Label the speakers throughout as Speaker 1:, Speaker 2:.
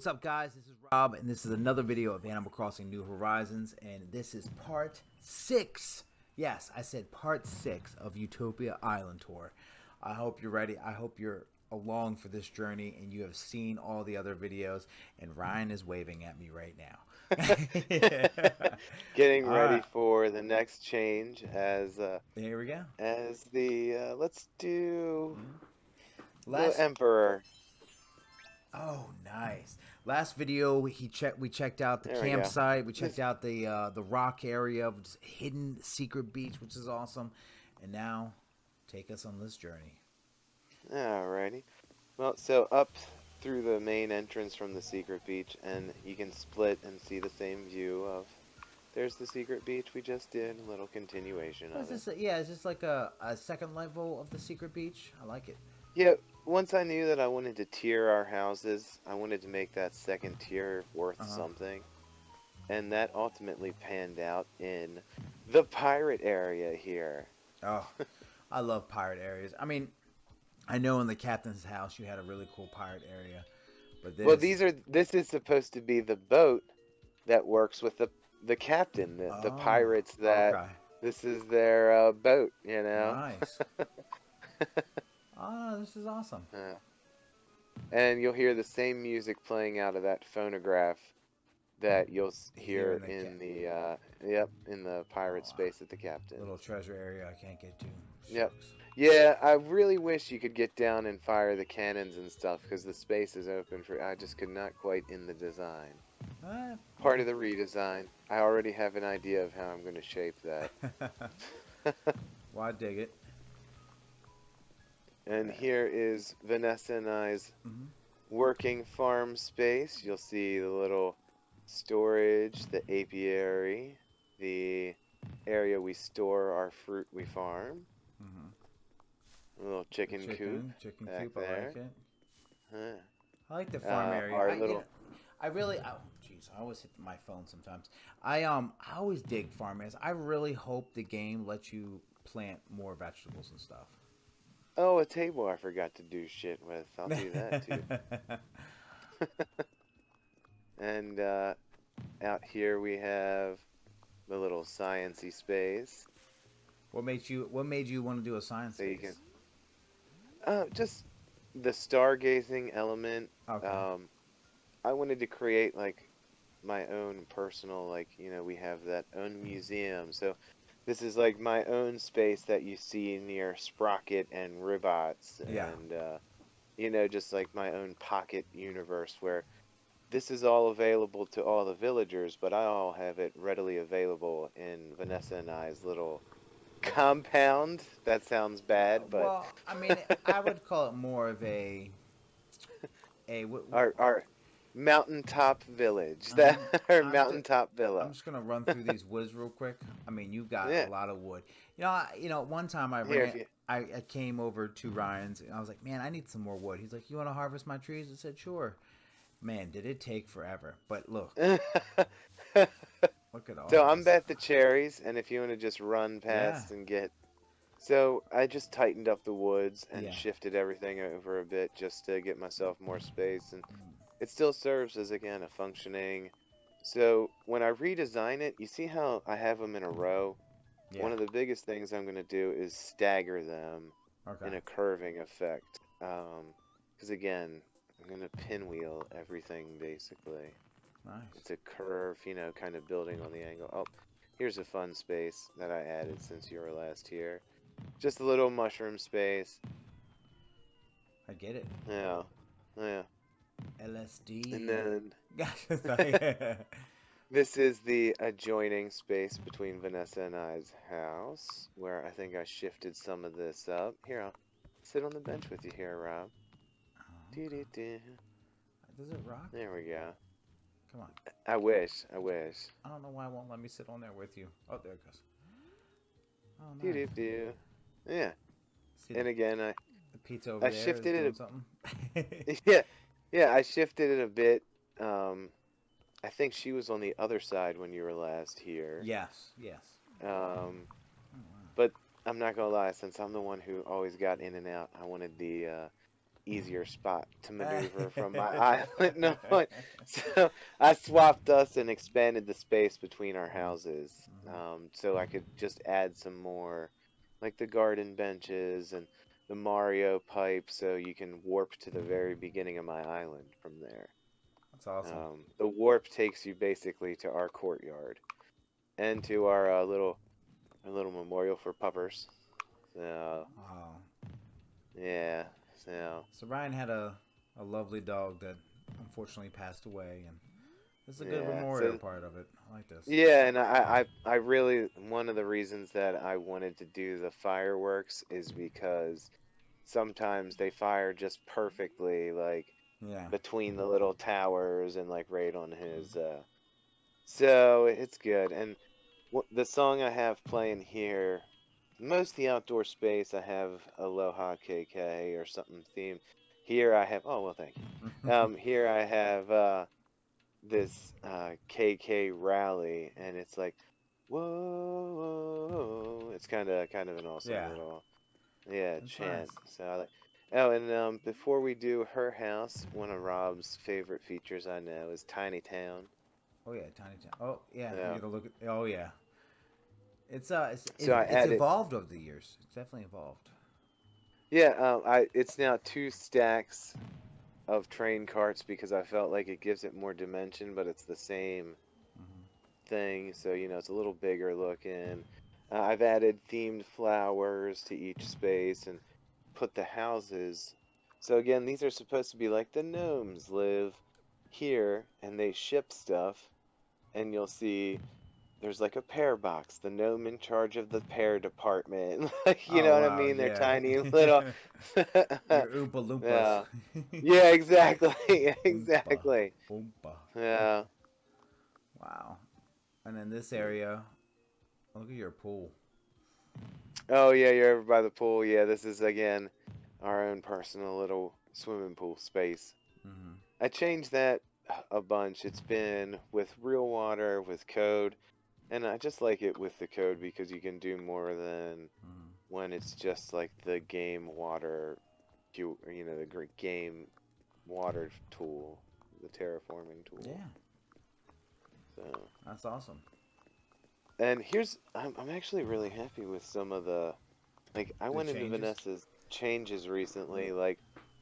Speaker 1: What's up, guys? This is Rob, and this is another video of Animal Crossing New Horizons, and this is part 6. Yes, I said part 6 of Utopia Island Tour. I hope you're ready. I hope you're along for this journey, and you have seen all the other videos, and Ryan is waving at me right now.
Speaker 2: Getting
Speaker 1: All
Speaker 2: ready
Speaker 1: right,
Speaker 2: for the next change
Speaker 1: here we go.
Speaker 2: as the let's do the
Speaker 1: Last
Speaker 2: Emperor.
Speaker 1: Oh, nice. Last video, we checked out the
Speaker 2: There we go.
Speaker 1: campsite. We checked
Speaker 2: This
Speaker 1: out the rock area, which is hidden secret beach, which is awesome. And now, take us on this journey.
Speaker 2: Alrighty. Well, so up through the main entrance from the secret beach, and you can split and see the same view of. There's the secret beach we just did. A little continuation
Speaker 1: What is
Speaker 2: of it.
Speaker 1: this? Yeah, is this like a second level of the secret beach? I like it.
Speaker 2: Yeah. Once I knew that I wanted to tier our houses, I wanted to make that second tier worth
Speaker 1: Uh-huh.
Speaker 2: something. And that ultimately panned out in the pirate area here.
Speaker 1: Oh, I love pirate areas. I mean, I know in the captain's house you had a really cool pirate area, but
Speaker 2: Well,
Speaker 1: this.
Speaker 2: this is supposed to be the boat that works with the captain, the
Speaker 1: Oh,
Speaker 2: pirates that
Speaker 1: okay.
Speaker 2: this is their boat, you know.
Speaker 1: Nice. Oh, this is awesome.
Speaker 2: Uh, and you'll hear the same music playing out of that phonograph that you'll
Speaker 1: Here in
Speaker 2: hear
Speaker 1: the
Speaker 2: in the in the pirate
Speaker 1: oh,
Speaker 2: space at the captain's.
Speaker 1: little treasure area I can't get to.
Speaker 2: Yep.
Speaker 1: Shucks.
Speaker 2: Yeah, I really wish you could get down and fire the cannons and stuff because the space is open for. I just could not quite in the design. Part of the redesign. I already have an idea of how I'm going to shape that.
Speaker 1: Well, I dig it.
Speaker 2: And here is Vanessa and I's
Speaker 1: Mm-hmm.
Speaker 2: working farm space. You'll see the little storage, the apiary, the area we store our fruit we farm.
Speaker 1: Mm-hmm.
Speaker 2: A little
Speaker 1: The
Speaker 2: chicken coop
Speaker 1: chicken
Speaker 2: back
Speaker 1: coop. I like
Speaker 2: there.
Speaker 1: it.
Speaker 2: Huh.
Speaker 1: I like the farm area.
Speaker 2: Our little
Speaker 1: I really. Oh, jeez, I always hit my phone sometimes. I always dig farm areas. I really hope the game lets you plant more vegetables and stuff.
Speaker 2: Oh, a table I forgot to do shit with. I'll do that too. And out here we have the little science-y space.
Speaker 1: What made you want to do a science
Speaker 2: So you can
Speaker 1: space?
Speaker 2: just the stargazing element.
Speaker 1: Okay.
Speaker 2: Um, I wanted to create like my own personal, like, we have that own museum. So this is like my own space that you see near Sprocket and Ribots
Speaker 1: Yeah.
Speaker 2: and just like my own pocket universe where this is all available to all the villagers, but I all have it readily available in Vanessa and I's little compound. That sounds bad, but
Speaker 1: Well, I mean, I would call it more of a
Speaker 2: our mountaintop village, that
Speaker 1: uh-huh.
Speaker 2: our
Speaker 1: I'm just,
Speaker 2: mountaintop
Speaker 1: I'm
Speaker 2: villa.
Speaker 1: just gonna run through these woods real quick. I mean, you got a
Speaker 2: Yeah,
Speaker 1: lot of wood. One time
Speaker 2: here if you
Speaker 1: I came over to Ryan's and I was like, man, I need some more wood. He's like, you want to harvest my trees? I said, sure. Man, did it take forever? But look at all
Speaker 2: So I'm
Speaker 1: this.
Speaker 2: at the cherries, and if you want to just run
Speaker 1: Yeah,
Speaker 2: past and get. So I just tightened up the woods and
Speaker 1: yeah.
Speaker 2: shifted everything over a bit just to get myself more space, and
Speaker 1: Mm,
Speaker 2: it still serves as, again, a functioning. So when I redesign it, you see how I have them in a row?
Speaker 1: yeah.
Speaker 2: One of the biggest things I'm going to do is stagger them
Speaker 1: Okay.
Speaker 2: in a curving effect. Because again, I'm going to pinwheel everything basically.
Speaker 1: Nice.
Speaker 2: It's a curve, kind of building on the angle. Oh, here's a fun space that I added since you were last here. Just a little mushroom space.
Speaker 1: I get it.
Speaker 2: Yeah, yeah. And
Speaker 1: LSD.
Speaker 2: then
Speaker 1: Sorry.
Speaker 2: this is the adjoining space between Vanessa and I's house, where I think I shifted some of this up. Here, I'll sit on the bench with you here, Rob.
Speaker 1: Oh,
Speaker 2: Doo -doo
Speaker 1: okay.
Speaker 2: -doo.
Speaker 1: Does it rock?
Speaker 2: There we go.
Speaker 1: Come on.
Speaker 2: I wish, I wish.
Speaker 1: I don't know why it won't let me sit on there with you. Oh, there it goes. Oh,
Speaker 2: Doo
Speaker 1: nice.
Speaker 2: -doo -doo. Yeah.
Speaker 1: See
Speaker 2: And again,
Speaker 1: the pizza over
Speaker 2: I
Speaker 1: there is
Speaker 2: shifted
Speaker 1: doing
Speaker 2: it.
Speaker 1: something.
Speaker 2: Yeah, yeah. I shifted it a bit. I think she was on the other side when you were last here.
Speaker 1: Yes, yes.
Speaker 2: Um,
Speaker 1: Oh, wow.
Speaker 2: but I'm not gonna lie, since I'm the one who always got in and out, I wanted the easier spot to maneuver from my island on. So I swapped us and expanded the space between our houses, so I could just add some more, like the garden benches and the Mario pipe, so you can warp to the very beginning of my island from there.
Speaker 1: That's awesome.
Speaker 2: The warp takes you basically to our courtyard and to our little memorial for puppers. So
Speaker 1: Wow.
Speaker 2: yeah, so
Speaker 1: So Ryan had a lovely dog that unfortunately passed away, and this is a good
Speaker 2: yeah,
Speaker 1: memorial
Speaker 2: so
Speaker 1: part of it. I like this.
Speaker 2: yeah, and I really, one of the reasons that I wanted to do the fireworks is because sometimes they fire just perfectly, like
Speaker 1: Yeah.
Speaker 2: between the little towers and like right on his. So it's good. And the song I have playing here, most of the outdoor space I have Aloha KK or something themed. Here I have. Oh well, thank you. Here I have this KK rally, and it's like, whoa. It's kind of an awesome
Speaker 1: Yeah.
Speaker 2: little, yeah,
Speaker 1: That's
Speaker 2: chant.
Speaker 1: nice.
Speaker 2: So I like. Oh, and before we do her house, one of Rob's favorite features I know is Tiny Town.
Speaker 1: Oh yeah, Tiny Town. Oh yeah, you
Speaker 2: Yeah.
Speaker 1: gotta look at. Oh yeah,
Speaker 2: So I
Speaker 1: it's
Speaker 2: added,
Speaker 1: evolved over the years. It's definitely evolved.
Speaker 2: yeah, it's now 2 stacks of train carts because I felt like it gives it more dimension, but it's the same
Speaker 1: Hmm.
Speaker 2: thing. So, it's a little bigger looking. I've added themed flowers to each space and put the houses. So again, these are supposed to be like the gnomes live here and they ship stuff. And you'll see there's like a pear box, the gnome in charge of the pear department. Like, you
Speaker 1: Oh
Speaker 2: know what I
Speaker 1: wow,
Speaker 2: mean? They're
Speaker 1: yeah.
Speaker 2: tiny little.
Speaker 1: Your Oompa Loompas.
Speaker 2: Yeah. Yeah, exactly.
Speaker 1: Oompa
Speaker 2: Exactly.
Speaker 1: Oompa.
Speaker 2: Yeah.
Speaker 1: Wow. And in this area, look at your pool.
Speaker 2: Oh yeah, you're over by the pool. Yeah, this is again our own personal little swimming pool space.
Speaker 1: Hmm.
Speaker 2: I changed that a bunch. It's been with real water, with code, and I just like it with the code because you can do more than
Speaker 1: Hmm.
Speaker 2: when it's just like the game water, the game water tool, the terraforming tool.
Speaker 1: Yeah,
Speaker 2: So,
Speaker 1: that's awesome.
Speaker 2: and I'm actually really happy with some of the, like, I
Speaker 1: The
Speaker 2: went into
Speaker 1: changes.
Speaker 2: Vanessa's changes recently, like,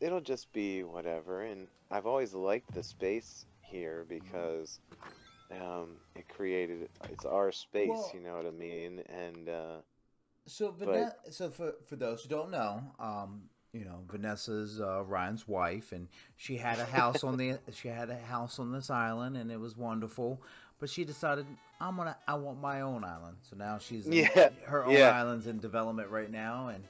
Speaker 2: it'll just be whatever, and I've always liked the space here because it created, it's our space,
Speaker 1: Well,
Speaker 2: you know what I mean? And but
Speaker 1: So for those who don't know, Vanessa's Ryan's wife, and she had a house on this island, and it was wonderful. But she decided I want my own island. So now
Speaker 2: yeah,
Speaker 1: her own
Speaker 2: yeah,
Speaker 1: island's in development right now, and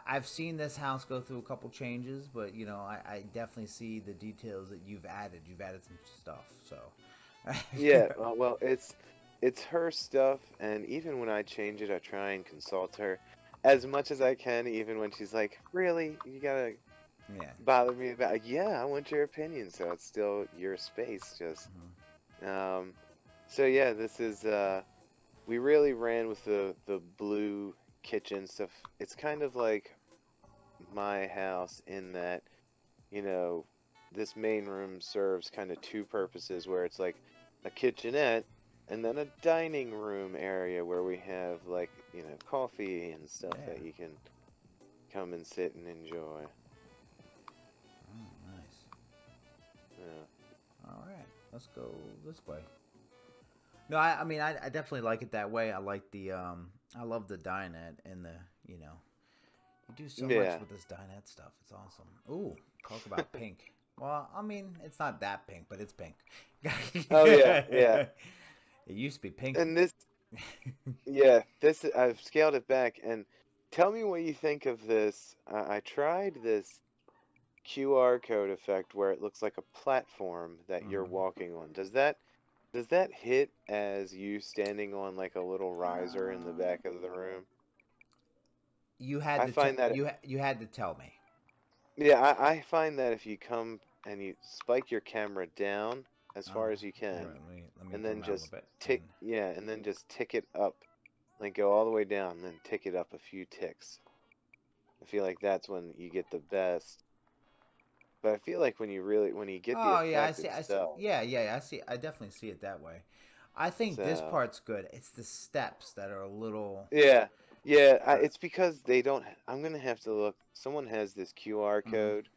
Speaker 1: I've seen this house go through a couple changes, but I definitely see the details that you've added. You've added some stuff, so.
Speaker 2: yeah. Well, it's her stuff, and even when I change it, I try and consult her as much as I can, even when she's like, "Really, you gotta
Speaker 1: Yeah.
Speaker 2: bother me about?" Yeah, I want your opinion, so it's still your space. Just
Speaker 1: Mhm.
Speaker 2: um, so yeah, this is we really ran with the blue kitchen stuff. It's kind of like my house in that, you know, this main room serves kind of two purposes where it's like a kitchenette and then a dining room area where we have like, coffee and stuff
Speaker 1: Yeah.
Speaker 2: that you can come and sit and enjoy.
Speaker 1: Oh, nice.
Speaker 2: Yeah.
Speaker 1: All right, let's go this way. No, I mean, I definitely like it that way. I like I love the dinette and you do so much
Speaker 2: Yeah.
Speaker 1: with this dinette stuff. It's awesome. Ooh, talk about pink. Well, I mean, it's not that pink, but it's pink.
Speaker 2: Oh yeah, yeah.
Speaker 1: It used to be pink.
Speaker 2: And this, yeah, this I've scaled it back and tell me what you think of this. I tried this QR code effect where it looks like a platform that you're
Speaker 1: Mhm.
Speaker 2: walking on. Does that hit as you standing on like a little riser in the
Speaker 1: Um,
Speaker 2: back of the room?
Speaker 1: you had
Speaker 2: I
Speaker 1: to
Speaker 2: find that
Speaker 1: you had to tell me.
Speaker 2: yeah, I find that if you come and you spike your camera down as
Speaker 1: Oh,
Speaker 2: far as you
Speaker 1: here,
Speaker 2: can,
Speaker 1: let me
Speaker 2: and
Speaker 1: come
Speaker 2: then
Speaker 1: out a little
Speaker 2: just
Speaker 1: bit.
Speaker 2: tick,
Speaker 1: And
Speaker 2: yeah, and then just tick it up, like go all the way down, and then tick it up a few ticks. I feel like that's when you get the best. But I feel like when you get the
Speaker 1: Oh yeah,
Speaker 2: effect
Speaker 1: I see.
Speaker 2: itself,
Speaker 1: Yeah, I see. I definitely see it that way. I think this
Speaker 2: so
Speaker 1: part's good. It's the steps that are a little.
Speaker 2: yeah, yeah. It's because they don't. I'm gonna have to look. Someone has this QR
Speaker 1: Mhm.
Speaker 2: code.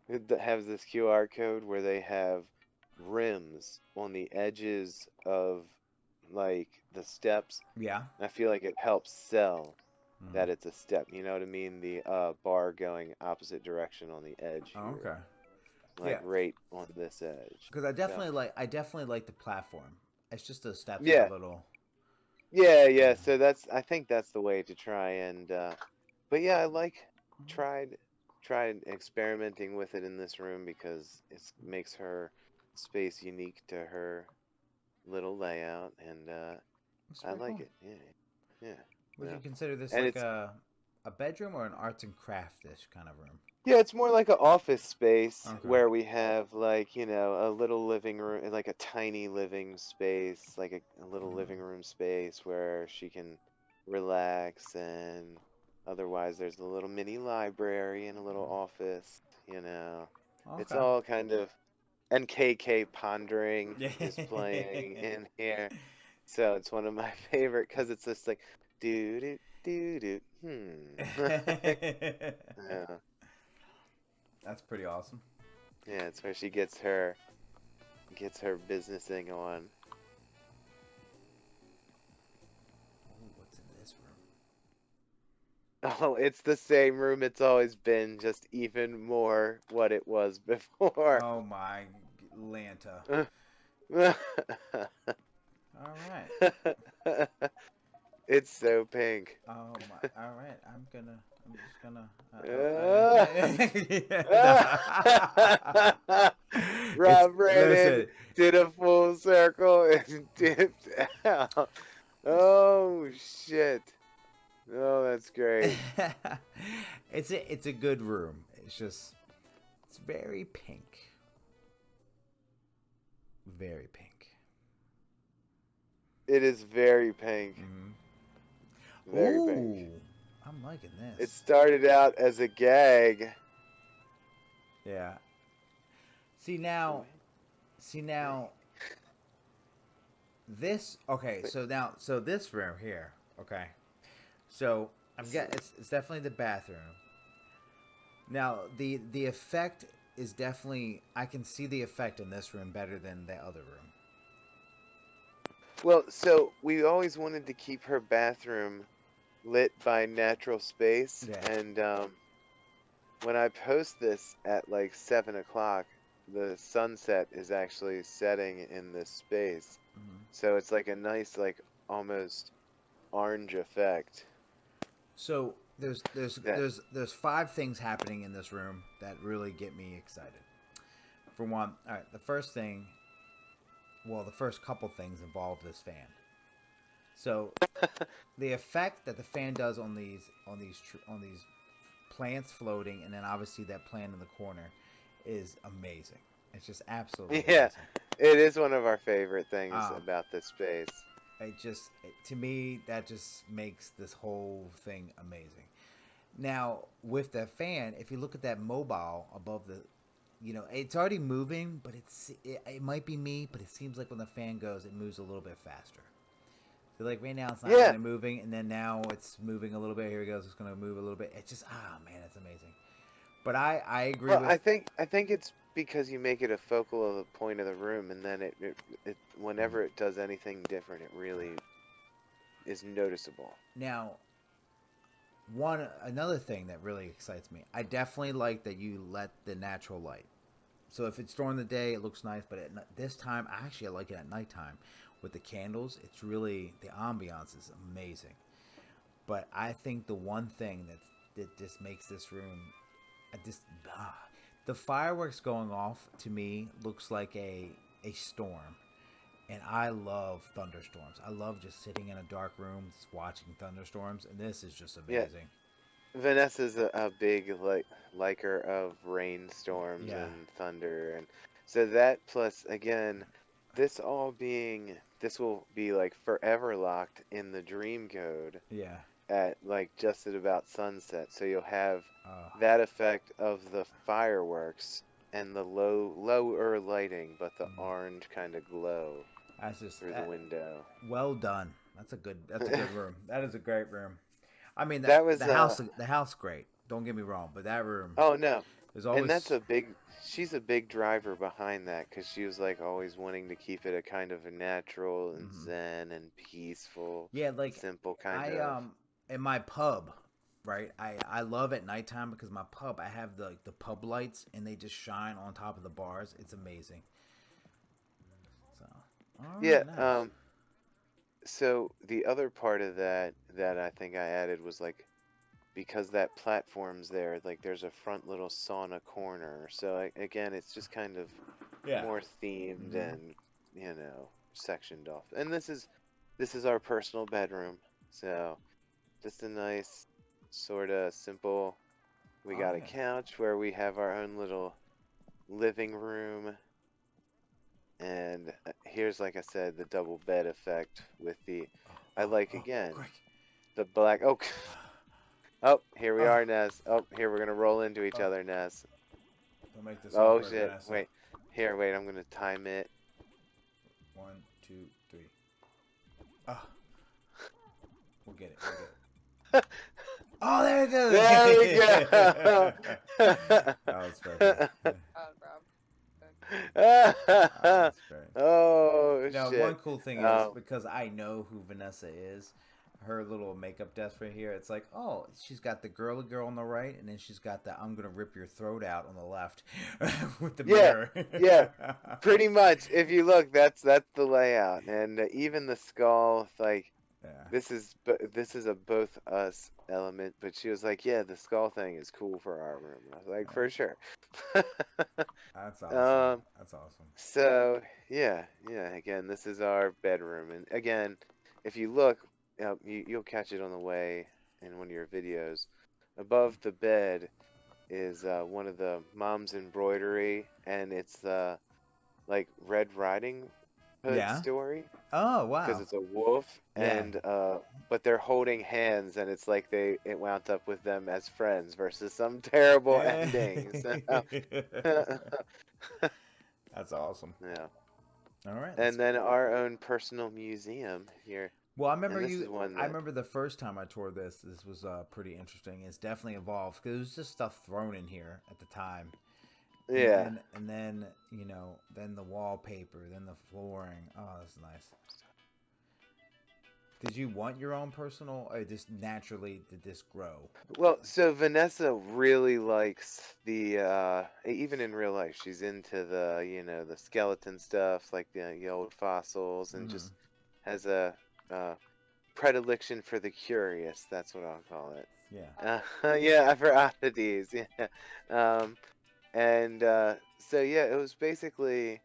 Speaker 2: That has this QR code where they have rims on the edges of like the steps.
Speaker 1: Yeah.
Speaker 2: I feel like it helps sell
Speaker 1: Mhm.
Speaker 2: that it's a step. You know what I mean? The bar going opposite direction on the edge
Speaker 1: Oh,
Speaker 2: here,
Speaker 1: okay.
Speaker 2: like
Speaker 1: Yeah,
Speaker 2: right on this edge.
Speaker 1: because
Speaker 2: So
Speaker 1: I definitely like the platform. It's just the steps are a
Speaker 2: yeah,
Speaker 1: little.
Speaker 2: yeah,
Speaker 1: Yeah.
Speaker 2: yeah. So I think that's the way to try and. But yeah, I like
Speaker 1: Mhm.
Speaker 2: tried tried experimenting with it in this room because it makes her space unique to her little layout, and
Speaker 1: It's
Speaker 2: I
Speaker 1: very
Speaker 2: like
Speaker 1: cool.
Speaker 2: it. Yeah, yeah.
Speaker 1: Would you
Speaker 2: So,
Speaker 1: consider this
Speaker 2: and
Speaker 1: like
Speaker 2: it's
Speaker 1: a bedroom or an arts and craftish kind of room?
Speaker 2: yeah, it's more like an office space
Speaker 1: Okay.
Speaker 2: where we have like, a little living room, like a tiny living space, like a little living
Speaker 1: Mhm.
Speaker 2: room space where she can relax, and otherwise there's a little mini library and a little office. It's
Speaker 1: Okay.
Speaker 2: all kind of, and KK Pondering
Speaker 1: Yeah.
Speaker 2: is playing in here. So it's one of my favorite because it's just like do do do do yeah.
Speaker 1: That's pretty awesome.
Speaker 2: Yeah, it's where she gets her business thing on.
Speaker 1: Ooh, what's in this
Speaker 2: Oh, it's the same room it's always been, just even more what it was
Speaker 1: room?
Speaker 2: before.
Speaker 1: Oh my Lanta. All right.
Speaker 2: It's so pink.
Speaker 1: Oh my. All right. I'm just gonna. It's
Speaker 2: Rob ran in,
Speaker 1: listen.
Speaker 2: did a full circle, and dipped out. Oh shit. Oh, that's great.
Speaker 1: It's a good room. It's just it's very pink. Very pink.
Speaker 2: It is very pink. Very pink.
Speaker 1: Ooh, I'm liking
Speaker 2: It
Speaker 1: this.
Speaker 2: started out as a gag.
Speaker 1: Yeah. See
Speaker 2: Wait,
Speaker 1: now, see
Speaker 2: wait,
Speaker 1: now, this. Okay,
Speaker 2: wait.
Speaker 1: so this room here. Okay, so I'm
Speaker 2: This is,
Speaker 1: get it's definitely the bathroom. Now the effect is definitely I can see the effect in this room better than the other room.
Speaker 2: well, so we always wanted to keep her bathroom lit by natural space,
Speaker 1: Yeah.
Speaker 2: and when I post this at like 7 o'clock, the sunset is actually setting in this space.
Speaker 1: Hmm.
Speaker 2: So it's like a nice, like almost orange effect.
Speaker 1: So
Speaker 2: That
Speaker 1: there's five things happening in this room that really get me excited. For one, all right, the first thing, well, the first couple things involve this fan. So the effect that the fan does on these plants floating, and then obviously that plant in the corner, is amazing. It's just absolutely
Speaker 2: yeah,
Speaker 1: amazing.
Speaker 2: it is one of our favorite things
Speaker 1: Um,
Speaker 2: about this space.
Speaker 1: to me that just makes this whole thing amazing. Now with the fan, if you look at that mobile above the, it's already moving, but it might be me, but it seems like when the fan goes, it moves a little bit faster. So like right now it's not
Speaker 2: Yeah,
Speaker 1: really moving, and then now it's moving a little bit. Here it goes. It's gonna move a little bit. It's just man, it's amazing. But I agree
Speaker 2: well,
Speaker 1: with.
Speaker 2: I think it's because you make it a focal of the point of the room, and then it whenever it does anything different, it really is noticeable.
Speaker 1: Now one another thing that really excites me. I definitely like that you let the natural light. So if it's during the day, it looks nice, but this time, actually, I like it at nighttime with the candles. It's really the ambiance is amazing. But I think the one thing that just makes this room, just the fireworks going off to me looks like a storm, and I love thunderstorms. I love just sitting in a dark room, just watching thunderstorms, and this is just
Speaker 2: Yeah,
Speaker 1: amazing.
Speaker 2: Vanessa's a big liker of rainstorms
Speaker 1: Yeah,
Speaker 2: and thunder, and so that plus again, this will be like forever locked in the dream code,
Speaker 1: yeah.
Speaker 2: at like just at about sunset, so you'll have
Speaker 1: Oh,
Speaker 2: that effect of the fireworks and the lower lighting, but the
Speaker 1: mm.
Speaker 2: orange kind of glow
Speaker 1: That's just
Speaker 2: through the window.
Speaker 1: well done. That's a good room. That is a great room. I mean,
Speaker 2: That was
Speaker 1: the house great. Don't get me wrong, but that room
Speaker 2: oh no,
Speaker 1: is
Speaker 2: and that's
Speaker 1: always.
Speaker 2: a big. She's a big driver behind that because she was like always wanting to keep it a kind of a natural and
Speaker 1: Mhm.
Speaker 2: zen and peaceful,
Speaker 1: Yeah, like
Speaker 2: simple kind
Speaker 1: I
Speaker 2: of.
Speaker 1: in my pub, right? I love at nighttime because my pub I have the pub lights and they just shine on top of the bars. It's amazing. So, all
Speaker 2: Yeah.
Speaker 1: right, nice.
Speaker 2: So the other part of that I think I added was like because that platform's there, like there's a front little sauna corner. So again, it's just kind of
Speaker 1: Yeah.
Speaker 2: more themed
Speaker 1: Hmm.
Speaker 2: and sectioned off. And this is our personal bedroom. So just a nice sort of simple. We
Speaker 1: Oh
Speaker 2: got a
Speaker 1: yeah.
Speaker 2: couch where we have our own little living room. And here's, like I said, the double bed effect with the, I like again,
Speaker 1: Quick.
Speaker 2: the black. Oh, oh, here we
Speaker 1: Oh,
Speaker 2: are, Ness. Oh, here we're gonna roll into each
Speaker 1: oh.
Speaker 2: other, Ness.
Speaker 1: Don't make this
Speaker 2: Oh
Speaker 1: awkward,
Speaker 2: shit!
Speaker 1: Vanessa.
Speaker 2: Wait, here, wait. I'm gonna time it.
Speaker 1: 1, 2, 3. Ah, we'll get it. We'll get it. Oh, there it goes.
Speaker 2: There we go.
Speaker 1: That was perfect.
Speaker 3: Rob.
Speaker 1: Oh, that's great.
Speaker 2: Oh
Speaker 1: Now, one
Speaker 2: shit.
Speaker 1: cool thing is
Speaker 2: Um,
Speaker 1: because I know who Vanessa is, her little makeup desk right here. It's like, oh, she's got the girly girl on the right, and then she's got the I'm gonna rip your throat out on the left with the
Speaker 2: yeah,
Speaker 1: mirror.
Speaker 2: yeah. Pretty much. If you look, that's the layout, and even the skull, like.
Speaker 1: Yeah,
Speaker 2: This is a both us element, but she was like, "Yeah, the skull thing is cool for our room." I was like, "For sure."
Speaker 1: that's awesome.
Speaker 2: um,
Speaker 1: That's awesome.
Speaker 2: so yeah, yeah. Again, this is our bedroom, and again, if you look, you'll catch it on the way in one of your videos. Above the bed is one of the mom's embroidery, and it's like Red Riding Hood
Speaker 1: Yeah.
Speaker 2: story.
Speaker 1: Oh
Speaker 2: Because
Speaker 1: wow.
Speaker 2: it's a wolf
Speaker 1: Yeah.
Speaker 2: and but they're holding hands and it's like it wound up with them as friends versus some terrible ending. So,
Speaker 1: That's awesome.
Speaker 2: yeah.
Speaker 1: All right, let's.
Speaker 2: And then our own personal museum here.
Speaker 1: Well, I remember
Speaker 2: And this is
Speaker 1: you.
Speaker 2: one
Speaker 1: I
Speaker 2: that
Speaker 1: remember the first time I toured this. This was pretty interesting. It's definitely evolved because it was just stuff thrown in here at the time,
Speaker 2: yeah.
Speaker 1: and then then the wallpaper, then the flooring. Oh, that's nice. Did you want your own personal, or just naturally did this grow?
Speaker 2: Well, so Vanessa really likes the even in real life, she's into the, the skeleton stuff, like the old fossils and
Speaker 1: Mm-hmm.
Speaker 2: just has a uh predilection for the curious. That's what I'll call it.
Speaker 1: Yeah.
Speaker 2: Yeah, for oddities. Yeah. Um, and so yeah, it was basically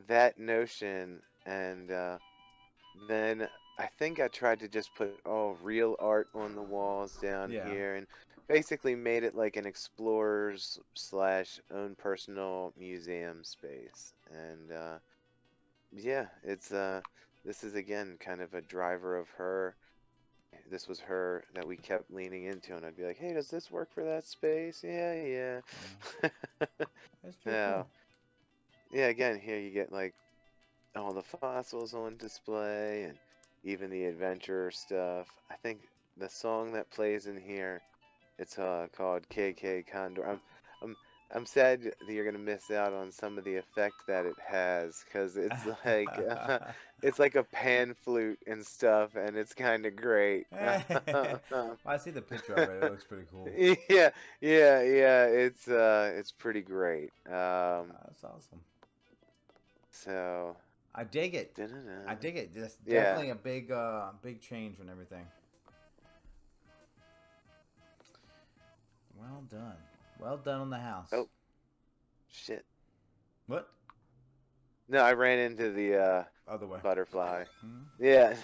Speaker 2: that notion, and then I think I tried to just put all real art on the walls down
Speaker 1: Yeah.
Speaker 2: here, and basically made it like an explorer's slash own personal museum space. And yeah, it's this is again kind of a driver of her. This was her that we kept leaning into, and I'd be like, "Hey, does this work for that space?" Yeah, yeah.
Speaker 1: That's pretty
Speaker 2: Yeah,
Speaker 1: cool.
Speaker 2: yeah. Again, here you get like all the fossils on display, and even the adventure stuff. I think the song that plays in here, it's called KK Condor. I'm I'm sad that you're gonna miss out on some of the effect that it has, because it's like it's like a pan flute and stuff, and it's kind of great.
Speaker 1: Well, I see the picture of it. It looks pretty cool.
Speaker 2: Yeah, yeah. It's pretty great.
Speaker 1: That's awesome.
Speaker 2: So
Speaker 1: I dig it. I
Speaker 2: da-da-da.
Speaker 1: dig it. That's
Speaker 2: Yeah.
Speaker 1: definitely a big change and everything. Well done. Well done on the house.
Speaker 2: Oh shit.
Speaker 1: What?
Speaker 2: No, I ran into the
Speaker 1: Other way.
Speaker 2: butterfly.
Speaker 1: Hmm?
Speaker 2: Yeah.